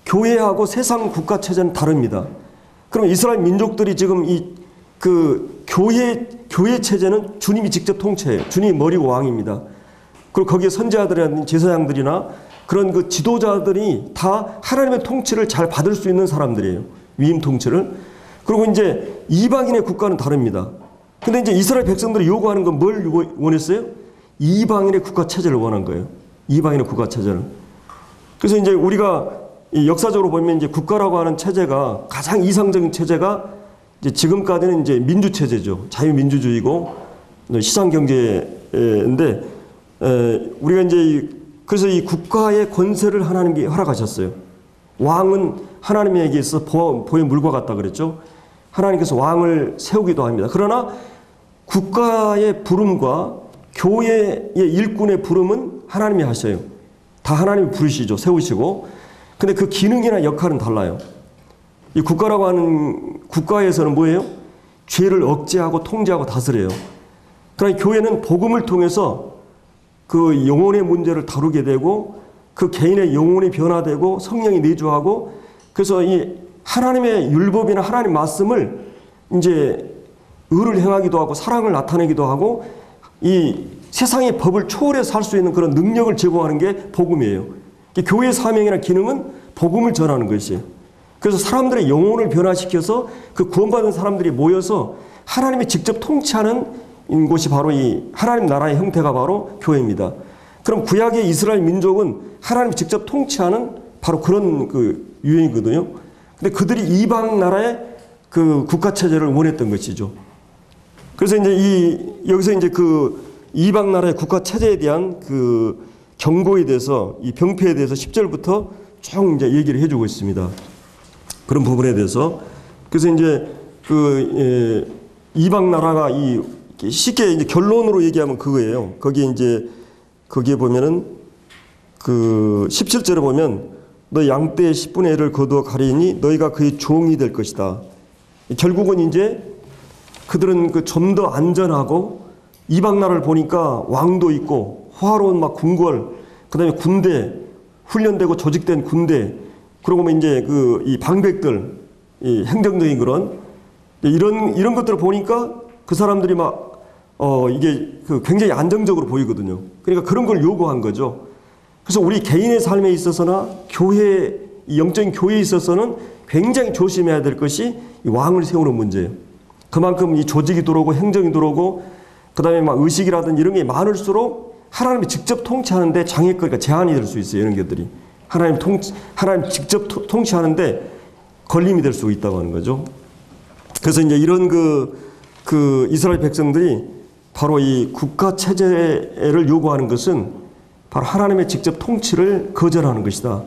교회하고 세상 국가 체제는 다릅니다. 그럼 이스라엘 민족들이 지금 교회 체제는 주님이 직접 통치해요. 주님이 머리고 왕입니다. 그리고 거기에 선지자들이나 제사장들이나 그런 그 지도자들이 다 하나님의 통치를 잘 받을 수 있는 사람들이에요. 위임 통치를. 그리고 이제 이방인의 국가는 다릅니다. 근데 이제 이스라엘 백성들이 요구하는 건 뭘 원했어요? 이방인의 국가 체제를 원한 거예요. 이방인의 국가 체제를. 그래서 이제 우리가 역사적으로 보면 이제 국가라고 하는 체제가 가장 이상적인 체제가 이제 지금까지는 이제 민주 체제죠. 자유민주주의고 시장 경제인데 우리가 이제 그래서 이 국가의 권세를 하나님께 허락하셨어요. 왕은 하나님에게 있어 보의 물과 같다 그랬죠. 하나님께서 왕을 세우기도 합니다. 그러나 국가의 부름과 교회의 일꾼의 부름은 하나님이 하셔요. 다 하나님이 부르시죠. 세우시고. 근데 그 기능이나 역할은 달라요. 이 국가라고 하는 국가에서는 뭐예요? 죄를 억제하고 통제하고 다스려요. 그러나 교회는 복음을 통해서 그 영혼의 문제를 다루게 되고 그 개인의 영혼이 변화되고 성령이 내주하고 그래서 이 하나님의 율법이나 하나님 말씀을 이제 의를 행하기도 하고 사랑을 나타내기도 하고 이 세상의 법을 초월해서 살 수 있는 그런 능력을 제공하는 게 복음이에요. 교회의 사명이나 기능은 복음을 전하는 것이에요. 그래서 사람들의 영혼을 변화시켜서 그 구원받은 사람들이 모여서 하나님이 직접 통치하는 곳이 바로 이 하나님 나라의 형태가 바로 교회입니다. 그럼 구약의 이스라엘 민족은 하나님이 직접 통치하는 바로 그런 그 유행이거든요. 근데 그들이 이방 나라의 그 국가 체제를 원했던 것이죠. 그래서 이제 여기서 이제 그 이방 나라의 국가 체제에 대한 그 경고에 대해서 이 병폐에 대해서 10절부터 쭉 이제 얘기를 해주고 있습니다. 그런 부분에 대해서 그래서 이제 그 이방 나라가 쉽게 이제 결론으로 얘기하면 그거예요. 거기에 보면은 그 17절에 보면 너 양떼의 10분의 1을 거두어 가리니 너희가 그의 종이 될 것이다. 결국은 이제 그들은 그 좀 더 안전하고 이방 나라를 보니까 왕도 있고 화로운 막 궁궐, 그다음에 군대, 훈련되고 조직된 군대, 그러고 이제 이 방백들, 이 행정적인 그런 이런 것들을 보니까 그 사람들이 이게 굉장히 안정적으로 보이거든요. 그러니까 그런 걸 요구한 거죠. 그래서 우리 개인의 삶에 있어서나 교회, 이 영적인 교회에 있어서는 굉장히 조심해야 될 것이 이 왕을 세우는 문제예요. 그만큼 이 조직이 들어오고 행정이 들어오고 그다음에 의식이라든지 이런 게 많을수록 하나님이 직접 통치하는데 장애거리가 제한이 될 수 있어요. 이런 것들이. 하나님 직접 통치하는데 걸림이 될 수 있다고 하는 거죠. 그래서 이제 이런 그 이스라엘 백성들이 바로 이 국가 체제를 요구하는 것은 바로 하나님의 직접 통치를 거절하는 것이다.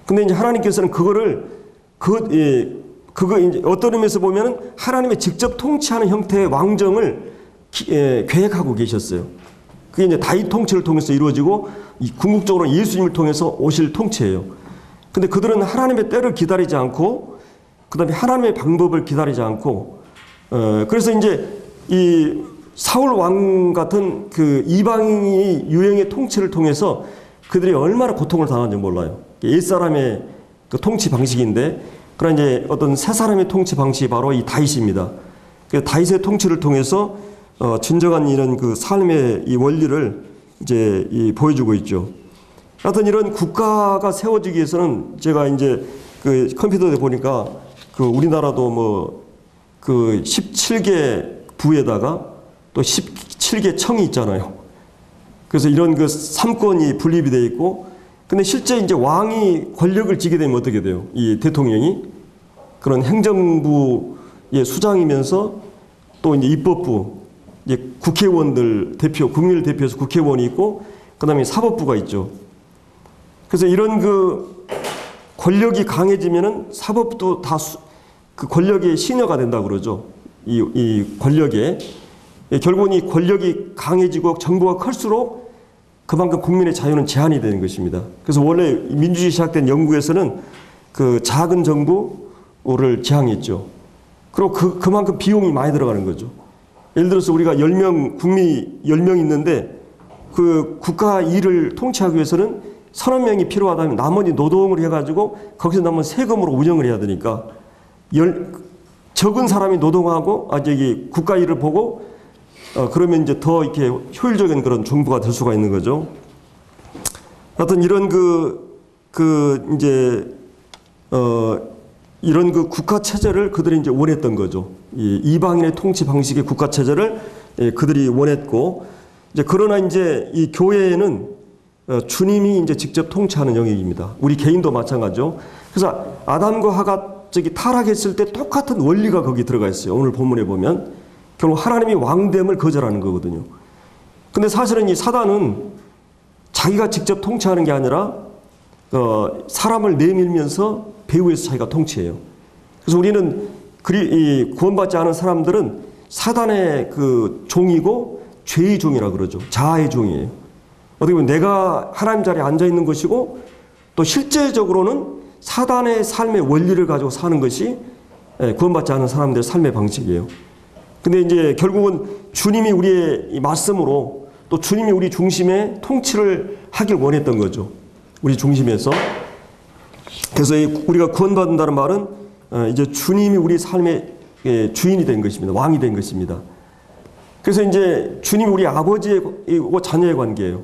근데 이제 하나님께서는 그거 이제 어떤 의미에서 보면은 하나님의 직접 통치하는 형태의 왕정을 계획하고 계셨어요. 그게 이제 다윗 통치를 통해서 이루어지고 궁극적으로 예수님을 통해서 오실 통치예요. 근데 그들은 하나님의 때를 기다리지 않고 그다음에 하나님의 방법을 기다리지 않고 그래서 이제 이 사울 왕 같은 그 이방인이 유행의 통치를 통해서 그들이 얼마나 고통을 당하는지 몰라요. 옛사람의 그 통치 방식인데 그러나 이제 어떤 새 사람의 통치 방식이 바로 이 다윗입니다. 다윗의 통치를 통해서 진정한 이런 그 삶의 이 원리를 이제 보여주고 있죠. 하여튼 이런 국가가 세워지기 위해서는 제가 이제 그 컴퓨터에 보니까 그 우리나라도 그 17개 부에다가 또 17개 청이 있잖아요. 그래서 이런 그 삼권이 분립이 되어 있고, 근데 실제 이제 왕이 권력을 쥐게 되면 어떻게 돼요? 이 대통령이 그런 행정부의 수장이면서 또 이제 입법부, 이제 국회의원들 대표, 국민을 대표해서 국회의원이 있고, 그 다음에 사법부가 있죠. 그래서 이런 그 권력이 강해지면은 사법도 다 그 권력의 신여가 된다 그러죠. 이 권력에. 결국은 이 권력이 강해지고 정부가 클수록 그만큼 국민의 자유는 제한이 되는 것입니다. 그래서 원래 민주주의 시작된 영국에서는 그 작은 정부를 제한했죠. 그리고 그만큼 비용이 많이 들어가는 거죠. 예를 들어서 우리가 10명, 국민이 10명 있는데 그 국가 일을 통치하기 위해서는 30명이 필요하다면 나머지 노동을 해가지고 거기서 남은 세금으로 운영을 해야 되니까 적은 사람이 노동하고 국가 일을 보고 그러면 이제 더 이렇게 효율적인 그런 정부가 될 수가 있는 거죠. 하여튼 이런 이런 그 국가 체제를 그들이 이제 원했던 거죠. 이방인의 통치 방식의 국가 체제를 그들이 원했고, 이제 그러나 이제 이 교회에는 주님이 이제 직접 통치하는 영역입니다. 우리 개인도 마찬가지죠. 그래서 아담과 하가 타락했을 때 똑같은 원리가 거기 들어가 있어요. 오늘 본문에 보면 결국 하나님이 왕됨을 거절하는 거거든요. 근데 사실은 이 사단은 자기가 직접 통치하는 게 아니라 사람을 내밀면서 배후에서 자기가 통치해요. 그래서 우리는 구원받지 않은 사람들은 사단의 그 종이고 죄의 종이라 그러죠. 자아의 종이에요. 어떻게 보면 내가 하나님 자리에 앉아 있는 것이고 또 실제적으로는 사단의 삶의 원리를 가지고 사는 것이 구원받지 않은 사람들의 삶의 방식이에요. 근데 이제 결국은 주님이 우리의 이 말씀으로 또 주님이 우리 중심에 통치를 하길 원했던 거죠. 우리 중심에서. 그래서 우리가 구원받는다는 말은 이제 주님이 우리 삶의 주인이 된 것입니다. 왕이 된 것입니다. 그래서 이제 주님이 우리 아버지이고 자녀의 관계예요.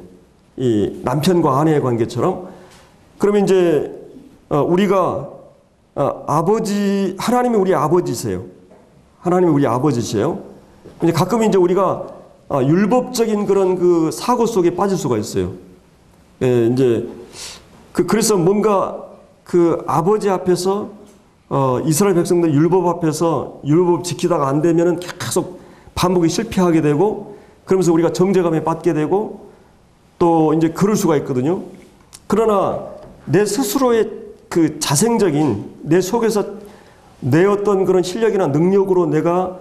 이 남편과 아내의 관계처럼. 그러면 이제 우리가 하나님이 우리 아버지세요. 하나님이 우리 아버지세요. 이제 가끔 이제 우리가 율법적인 그런 그 사고 속에 빠질 수가 있어요. 이제 그래서 뭔가 그 아버지 앞에서 이스라엘 백성들 율법 앞에서 율법 지키다가 안 되면은 계속 반복이 실패하게 되고, 그러면서 우리가 정죄감에 빠지게 되고 또 이제 그럴 수가 있거든요. 그러나 내 스스로의 그 자생적인 내 속에서 내 어떤 그런 실력이나 능력으로 내가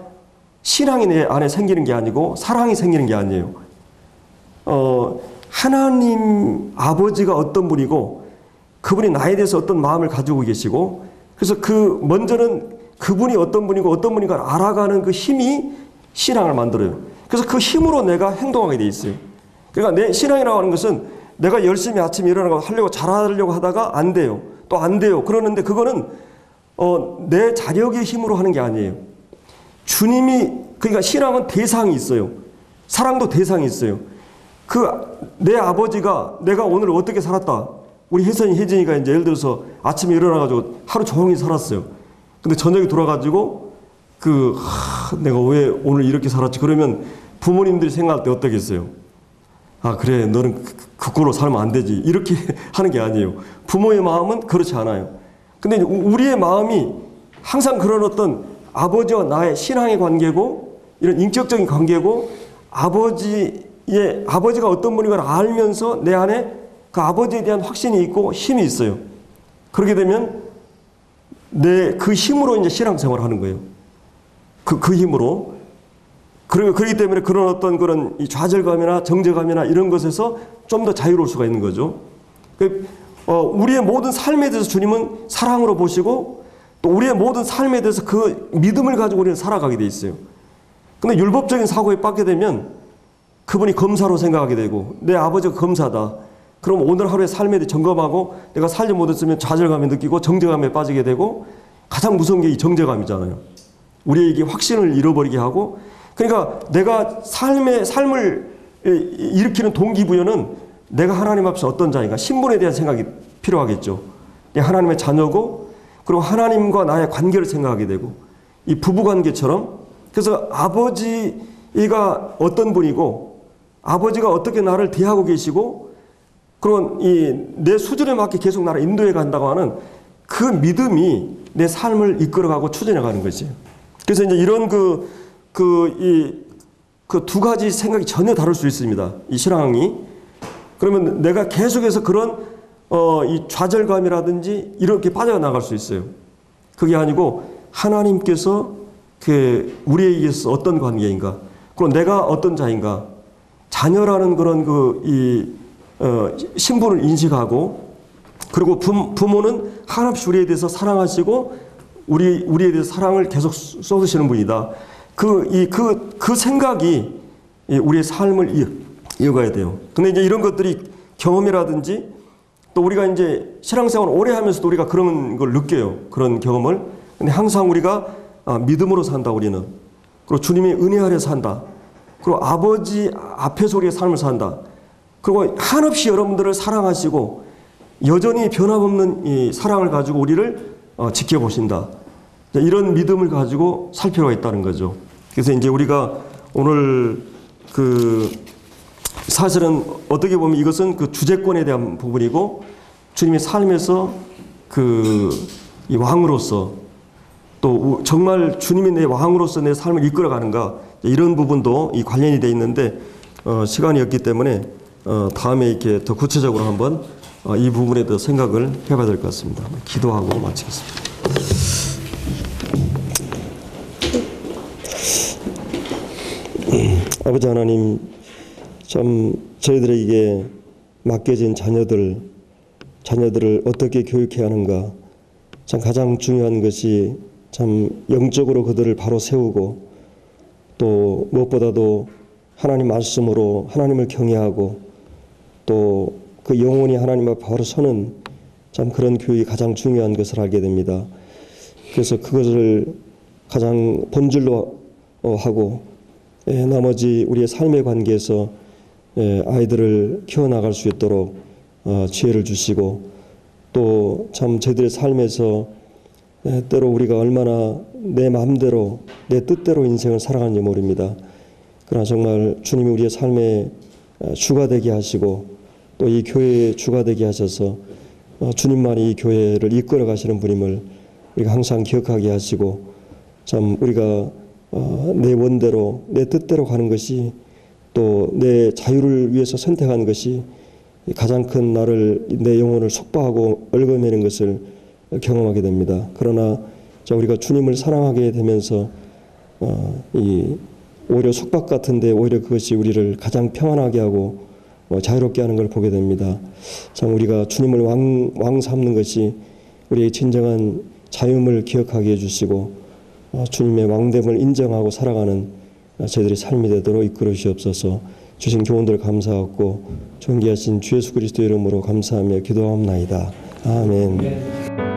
신앙이 내 안에 생기는 게 아니고 사랑이 생기는 게 아니에요. 하나님 아버지가 어떤 분이고 그분이 나에 대해서 어떤 마음을 가지고 계시고, 그래서 먼저는 그분이 어떤 분이고 어떤 분인가 알아가는 그 힘이 신앙을 만들어요. 그래서 그 힘으로 내가 행동하게 돼 있어요. 그러니까 내 신앙이라고 하는 것은 내가 열심히 아침에 일어나고 하려고 잘하려고 하다가 안 돼요. 또 안 돼요. 그러는데 그거는 내 자력의 힘으로 하는 게 아니에요. 주님이, 그러니까 신앙은 대상이 있어요. 사랑도 대상이 있어요. 내 아버지가 내가 오늘 어떻게 살았다. 우리 혜진이가 이제 예를 들어서 아침에 일어나가지고 하루 종일 살았어요. 근데 저녁에 돌아가지고 내가 왜 오늘 이렇게 살았지? 그러면 부모님들이 생각할 때 어떻겠어요? 아, 그래, 너는 그꼴로 살면 안 되지. 이렇게 하는 게 아니에요. 부모의 마음은 그렇지 않아요. 근데 우리의 마음이 항상 그런 어떤 아버지와 나의 신앙의 관계고, 이런 인격적인 관계고, 아버지가 어떤 분인가를 알면서 내 안에 그 아버지에 대한 확신이 있고 힘이 있어요. 그렇게 되면 그 힘으로 이제 신앙생활을 하는 거예요. 그 힘으로. 그렇기 때문에 그런 어떤 그런 좌절감이나 정죄감이나 이런 것에서 좀 더 자유로울 수가 있는 거죠. 우리의 모든 삶에 대해서 주님은 사랑으로 보시고, 또 우리의 모든 삶에 대해서 그 믿음을 가지고 우리는 살아가게 돼 있어요. 근데 율법적인 사고에 빠게 되면 그분이 검사로 생각하게 되고, 내 아버지가 검사다. 그럼 오늘 하루의 삶에 대해 점검하고, 내가 살지 못했으면 좌절감에 느끼고 정죄감에 빠지게 되고, 가장 무서운 게 이 정죄감이잖아요. 우리에게 확신을 잃어버리게 하고, 그러니까 내가 삶을 일으키는 동기부여는 내가 하나님 앞에서 어떤 자인가, 신분에 대한 생각이 필요하겠죠. 하나님의 자녀고, 그리고 하나님과 나의 관계를 생각하게 되고, 이 부부관계처럼. 그래서 아버지가 어떤 분이고, 아버지가 어떻게 나를 대하고 계시고, 그리고 내 수준에 맞게 계속 나를 인도해 간다고 하는 그 믿음이 내 삶을 이끌어가고 추진해가는 거지. 그래서 이제 이런 그 두 가지 생각이 전혀 다를 수 있습니다. 이 신앙이. 그러면 내가 계속해서 그런 이 좌절감이라든지 이렇게 빠져나갈 수 있어요. 그게 아니고 하나님께서 우리에게 있어서 어떤 관계인가, 그리고 내가 어떤 자인가, 자녀라는 그런 신분을 인식하고, 그리고 부모는 한없이 우리에 대해서 사랑하시고 우리에 대해서 사랑을 계속 쏟으시는 분이다. 그 생각이 우리의 삶을 이어가야 돼요. 근데 이제 이런 것들이 경험이라든지, 또 우리가 이제 신앙생활을 오래 하면서도 우리가 그런 걸 느껴요. 그런 경험을. 근데 항상 우리가 믿음으로 산다, 우리는. 그리고 주님의 은혜 아래 산다. 그리고 아버지 앞에서 우리의 삶을 산다. 그리고 한없이 여러분들을 사랑하시고 여전히 변함없는 이 사랑을 가지고 우리를 지켜보신다. 이런 믿음을 가지고 살 필요가 있다는 거죠. 그래서 이제 우리가 오늘 사실은 어떻게 보면 이것은 그 주제권에 대한 부분이고, 주님의 삶에서 이 왕으로서, 또 정말 주님이 내 왕으로서 내 삶을 이끌어가는가, 이런 부분도 이 관련이 되어 있는데, 시간이 없기 때문에 다음에 이렇게 더 구체적으로 한번 이 부분에 대해서 생각을 해봐야 될 것 같습니다. 기도하고 마치겠습니다. 아버지 하나님, 참 저희들에게 맡겨진 자녀들을 어떻게 교육해야 하는가, 참 가장 중요한 것이 참 영적으로 그들을 바로 세우고, 또 무엇보다도 하나님 말씀으로 하나님을 경외하고, 또 그 영혼이 하나님 앞에 바로 서는 참 그런 교육이 가장 중요한 것을 알게 됩니다. 그래서 그것을 가장 본질로 하고, 나머지 우리의 삶의 관계에서 아이들을 키워나갈 수 있도록 지혜를 주시고, 또 참 저희들의 삶에서 때로 우리가 얼마나 내 마음대로 내 뜻대로 인생을 살아가는지 모릅니다. 그러나 정말 주님이 우리의 삶의 주가 되게 하시고, 또 이 교회의 주가 되게 하셔서 주님만이 이 교회를 이끌어 가시는 분임을 우리가 항상 기억하게 하시고, 참 우리가 내 원대로 내 뜻대로 가는 것이, 또 내 자유를 위해서 선택한 것이 가장 큰 내 영혼을 속박하고 얽어매는 것을 경험하게 됩니다. 그러나 우리가 주님을 사랑하게 되면서 오히려 속박 같은데 오히려 그것이 우리를 가장 평안하게 하고 자유롭게 하는 걸 보게 됩니다. 참 우리가 주님을 왕 삼는 것이 우리의 진정한 자유임을 기억하게 해주시고, 주님의 왕됨을 인정하고 살아가는 저희들의 삶이 되도록 이끌어 주시옵소서. 주신 교훈들 감사하고 존귀하신 주 예수 그리스도 이름으로 감사하며 기도하옵나이다. 아멘.